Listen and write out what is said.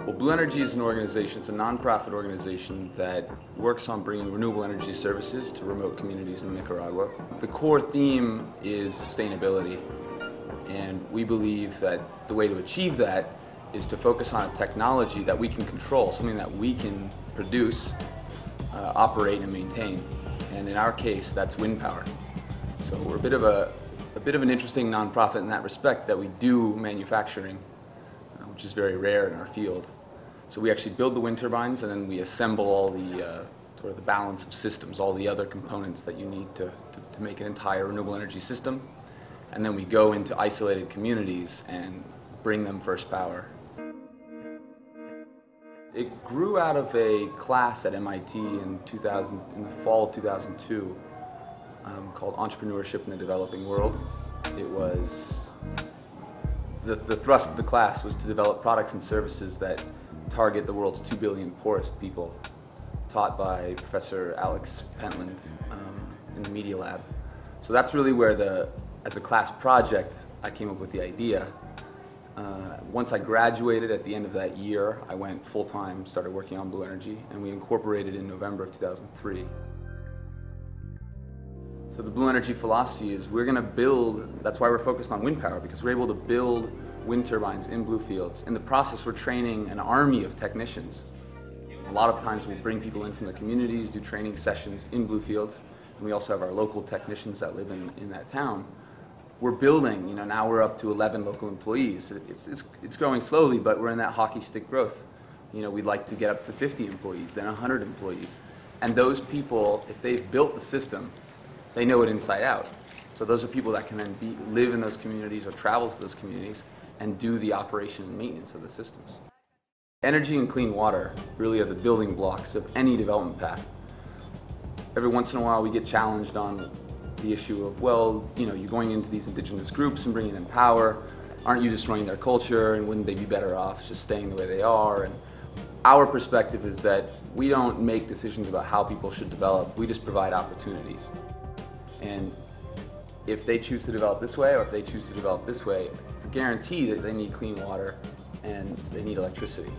Well, BlueEnergy is an organization, it's a nonprofit organization that works on bringing renewable energy services to remote communities in Nicaragua. The core theme is sustainability, and we believe that the way to achieve that is to focus on a technology that we can control, something that we can produce, operate, and maintain. And in our case, that's wind power. So we're a bit of an interesting nonprofit in that respect, that we do manufacturing, which is very rare in our field. So we actually build the wind turbines, and then we assemble all the sort of the balance of systems, all the other components that you need to make an entire renewable energy system. And then we go into isolated communities and bring them first power. It grew out of a class at MIT in the fall of 2002, called Entrepreneurship in the Developing World. It was the thrust of the class was to develop products and services that target the world's 2 billion poorest people, taught by Professor Alex Pentland in the Media Lab. So that's really where, as a class project, I came up with the idea. Once I graduated at the end of that year, I went full-time, started working on BlueEnergy, and we incorporated in November of 2003. So the BlueEnergy philosophy is we're going to build, that's why we're focused on wind power, because we're able to build wind turbines in blue fields. In the process, we're training an army of technicians. A lot of times we'll bring people in from the communities, do training sessions in blue fields, and we also have our local technicians that live in that town. We're building, now we're up to 11 local employees. It's growing slowly, but we're in that hockey stick growth. We'd like to get up to 50 employees, then 100 employees. And those people, if they've built the system, they know it inside out. So those are people that can then live in those communities or travel to those communities and do the operation and maintenance of the systems. Energy and clean water really are the building blocks of any development path. Every once in a while we get challenged on the issue of, well, you're going into these indigenous groups and bringing them power. Aren't you destroying their culture, and wouldn't they be better off just staying the way they are? And our perspective is that we don't make decisions about how people should develop, we just provide opportunities. And if they choose to develop this way, or if they choose to develop this way, it's a guarantee that they need clean water and they need electricity.